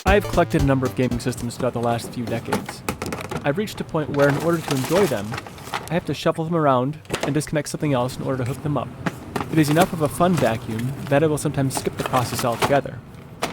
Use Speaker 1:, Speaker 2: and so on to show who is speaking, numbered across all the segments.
Speaker 1: I have collected a number of gaming systems throughout the last few decades. I've reached a point where in order to enjoy them, I have to shuffle them around and disconnect something else in order to hook them up. It is enough of a fun vacuum that I will sometimes skip the process altogether.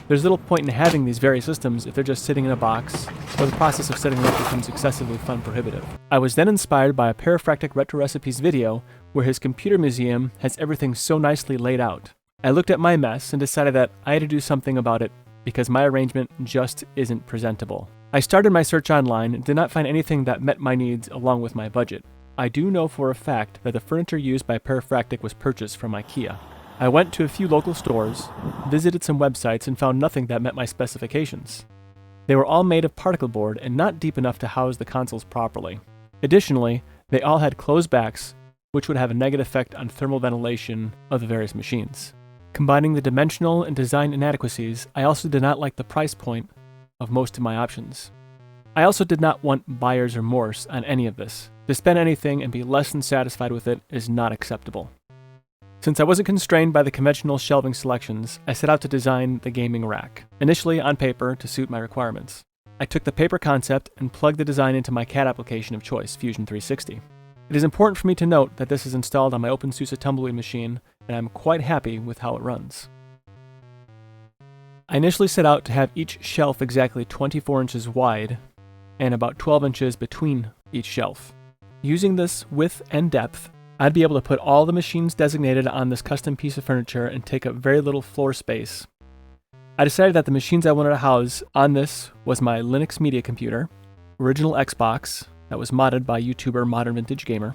Speaker 1: There's little point in having these various systems if they're just sitting in a box, or the process of setting them up becomes excessively fun prohibitive. I was then inspired by a Perifractic Retro Recipes video where his computer museum has everything so nicely laid out. I looked at my mess and decided that I had to do something about it because my arrangement just isn't presentable. I started my search online and did not find anything that met my needs along with my budget. I do know for a fact that the furniture used by Perifractic was purchased from IKEA. I went to a few local stores, visited some websites, and found nothing that met my specifications. They were all made of particle board and not deep enough to house the consoles properly. Additionally, they all had closed backs, which would have a negative effect on thermal ventilation of the various machines. Combining the dimensional and design inadequacies, I also did not like the price point of most of my options. I also did not want buyer's remorse on any of this. To spend anything and be less than satisfied with it is not acceptable. Since I wasn't constrained by the conventional shelving selections, I set out to design the gaming rack, initially on paper to suit my requirements. I took the paper concept and plugged the design into my CAD application of choice, Fusion 360. It is important for me to note that this is installed on my OpenSUSE Tumbleweed machine, and I'm quite happy with how it runs. I initially set out to have each shelf exactly 24 inches wide and about 12 inches between each shelf. Using this width and depth, I'd be able to put all the machines designated on this custom piece of furniture and take up very little floor space. I decided that the machines I wanted to house on this was my Linux Media Computer, original Xbox that was modded by YouTuber Modern Vintage Gamer,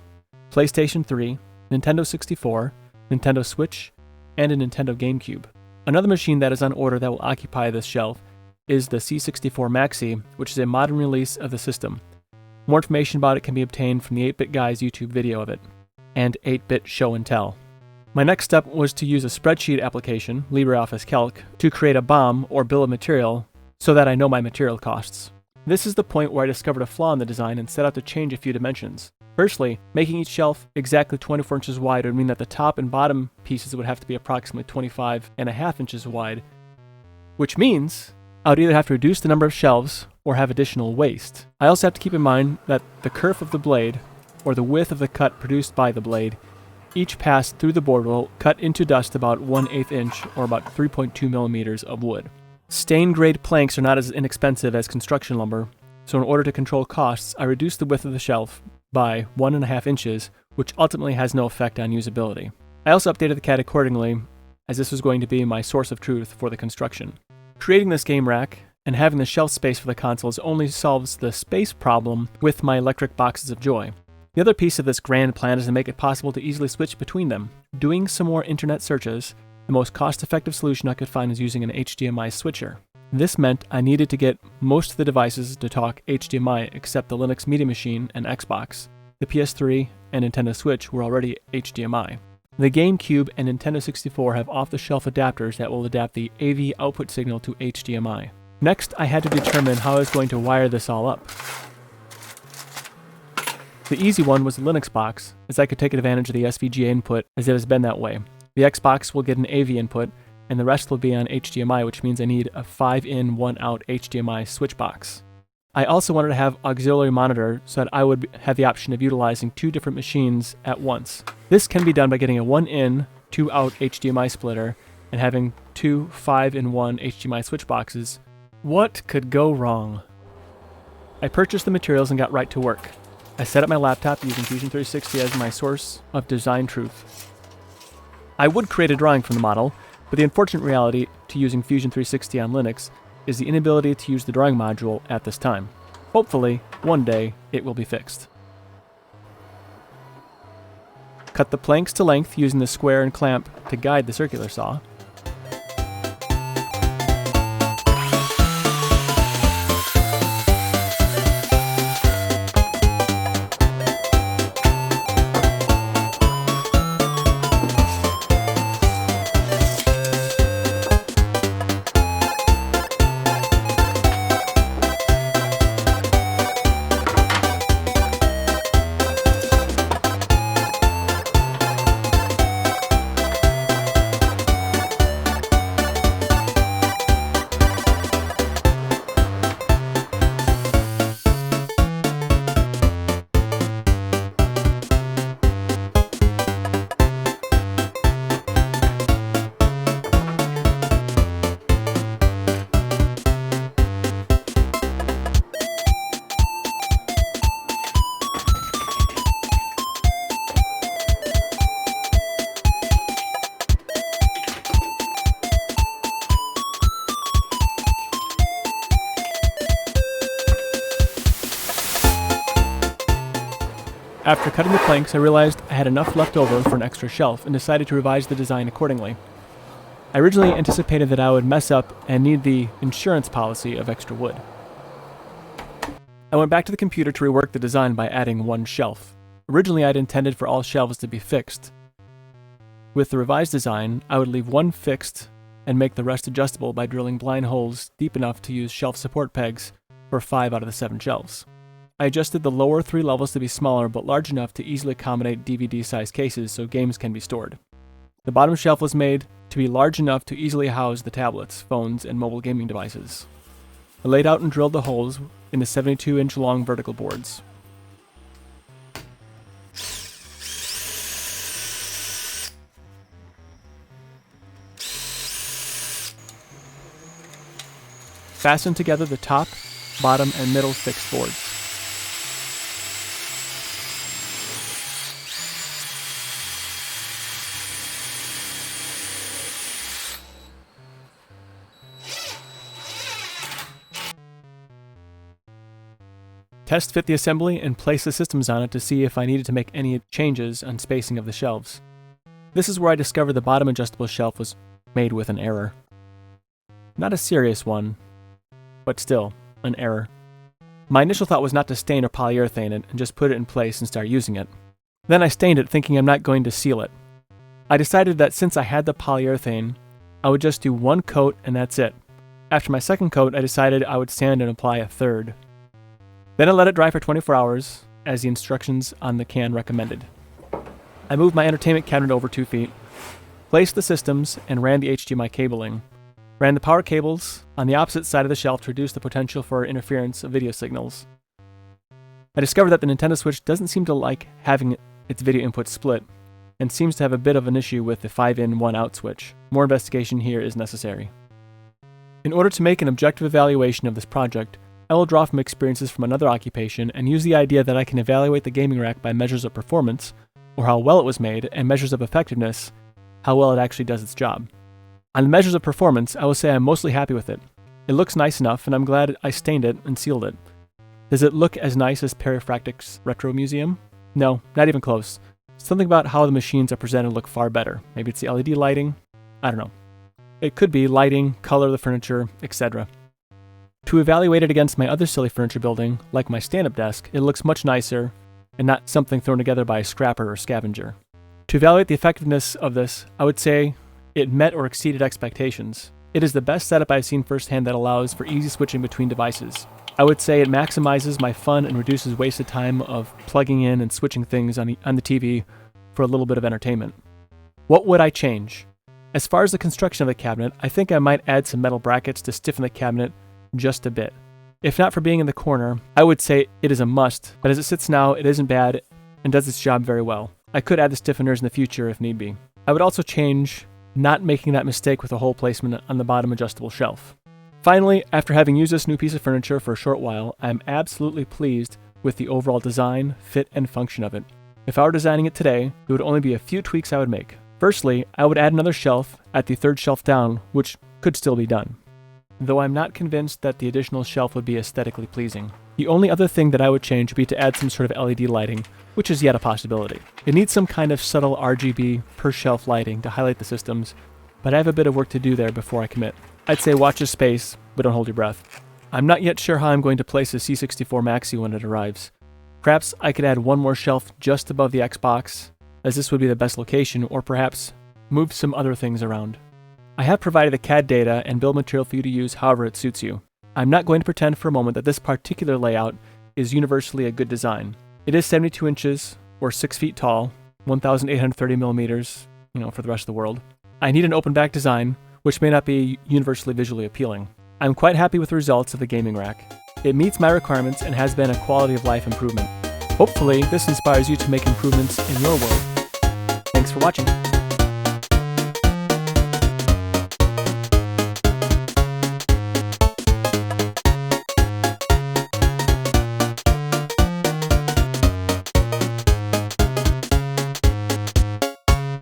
Speaker 1: PlayStation 3, Nintendo 64, Nintendo Switch, and a Nintendo GameCube. Another machine that is on order that will occupy this shelf is the C64 Maxi, which is a modern release of the system. More information about it can be obtained from the 8-Bit Guy's YouTube video of it, and 8-Bit Show and Tell. My next step was to use a spreadsheet application, LibreOffice Calc, to create a BOM or bill of material so that I know my material costs. This is the point where I discovered a flaw in the design and set out to change a few dimensions. Firstly, making each shelf exactly 24 inches wide would mean that the top and bottom pieces would have to be approximately 25.5 inches wide, which means I would either have to reduce the number of shelves or have additional waste. I also have to keep in mind that the kerf of the blade, or the width of the cut produced by the blade, each pass through the board will cut into dust about 1/8 inch or about 3.2 millimeters of wood. Stain grade planks are not as inexpensive as construction lumber, so in order to control costs, I reduced the width of the shelf by 1.5 inches, which ultimately has no effect on usability. I also updated the CAD accordingly, as this was going to be my source of truth for the construction. Creating this game rack and having the shelf space for the consoles only solves the space problem with my electric boxes of joy. The other piece of this grand plan is to make it possible to easily switch between them. Doing some more internet searches, the most cost-effective solution I could find is using an HDMI switcher. This meant I needed to get most of the devices to talk HDMI except the Linux Media Machine and Xbox. The PS3 and Nintendo Switch were already HDMI. The GameCube and Nintendo 64 have off-the-shelf adapters that will adapt the AV output signal to HDMI. Next, I had to determine how I was going to wire this all up. The easy one was the Linux box, as I could take advantage of the SVGA input, as it has been that way. The Xbox will get an AV input, and the rest will be on HDMI, which means I need a 5-in, 1-out HDMI switch box. I also wanted to have auxiliary monitor so that I would have the option of utilizing 2 different machines at once. This can be done by getting a 1-in, 2-out HDMI splitter and having 2 5-in-1 HDMI switch boxes. What could go wrong? I purchased the materials and got right to work. I set up my laptop using Fusion 360 as my source of design truth. I would create a drawing from the model, but the unfortunate reality to using Fusion 360 on Linux is the inability to use the drawing module at this time. Hopefully, one day, it will be fixed. Cut the planks to length using the square and clamp to guide the circular saw. After cutting the planks, I realized I had enough left over for an extra shelf and decided to revise the design accordingly. I originally anticipated that I would mess up and need the insurance policy of extra wood. I went back to the computer to rework the design by adding one shelf. Originally, I'd intended for all shelves to be fixed. With the revised design, I would leave one fixed and make the rest adjustable by drilling blind holes deep enough to use shelf support pegs for 5 out of the 7 shelves. I adjusted the lower 3 levels to be smaller but large enough to easily accommodate DVD-sized cases so games can be stored. The bottom shelf was made to be large enough to easily house the tablets, phones, and mobile gaming devices. I laid out and drilled the holes in the 72-inch long vertical boards. Fastened together the top, bottom, and middle fixed boards. Test fit the assembly and place the systems on it to see if I needed to make any changes on spacing of the shelves. This is where I discovered the bottom adjustable shelf was made with an error. Not a serious one, but still, an error. My initial thought was not to stain or polyurethane it and just put it in place and start using it. Then I stained it thinking I'm not going to seal it. I decided that since I had the polyurethane, I would just do one coat and that's it. After my second coat, I decided I would sand and apply a third. Then I let it dry for 24 hours, as the instructions on the can recommended. I moved my entertainment cabinet over 2 feet, placed the systems, and ran the HDMI cabling. Ran the power cables on the opposite side of the shelf to reduce the potential for interference of video signals. I discovered that the Nintendo Switch doesn't seem to like having its video input split, and seems to have a bit of an issue with the 5-in, 1-out switch. More investigation here is necessary. In order to make an objective evaluation of this project, I will draw from experiences from another occupation and use the idea that I can evaluate the gaming rack by measures of performance, or how well it was made, and measures of effectiveness, how well it actually does its job. On the measures of performance, I will say I'm mostly happy with it. It looks nice enough, and I'm glad I stained it and sealed it. Does it look as nice as Perifractic's Retro Museum? No, not even close. Something about how the machines are presented look far better. Maybe it's the LED lighting? I don't know. It could be lighting, color of the furniture, etc. To evaluate it against my other silly furniture building, like my stand-up desk, it looks much nicer and not something thrown together by a scrapper or scavenger. To evaluate the effectiveness of this, I would say it met or exceeded expectations. It is the best setup I've seen firsthand that allows for easy switching between devices. I would say it maximizes my fun and reduces wasted time of plugging in and switching things on the TV for a little bit of entertainment. What would I change? As far as the construction of the cabinet, I think I might add some metal brackets to stiffen the cabinet just a bit. If not for being in the corner, I would say it is a must, but as it sits now, it isn't bad and does its job very well. I could add the stiffeners in the future if need be. I would also change not making that mistake with a hole placement on the bottom adjustable shelf. Finally, after having used this new piece of furniture for a short while, I am absolutely pleased with the overall design, fit, and function of it. If I were designing it today, it would only be a few tweaks I would make. Firstly, I would add another shelf at the third shelf down, which could still be done, though I'm not convinced that the additional shelf would be aesthetically pleasing. The only other thing that I would change would be to add some sort of LED lighting, which is yet a possibility. It needs some kind of subtle RGB per shelf lighting to highlight the systems, but I have a bit of work to do there before I commit. I'd say watch this space, but don't hold your breath. I'm not yet sure how I'm going to place the C64 Maxi when it arrives. Perhaps I could add one more shelf just above the Xbox, as this would be the best location, or perhaps move some other things around. I have provided the CAD data and build material for you to use however it suits you. I'm not going to pretend for a moment that this particular layout is universally a good design. It is 72 inches, or 6 feet tall, 1,830 millimeters, for the rest of the world. I need an open back design, which may not be universally visually appealing. I'm quite happy with the results of the gaming rack. It meets my requirements and has been a quality of life improvement. Hopefully, this inspires you to make improvements in your world. Thanks for watching.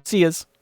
Speaker 1: See yas.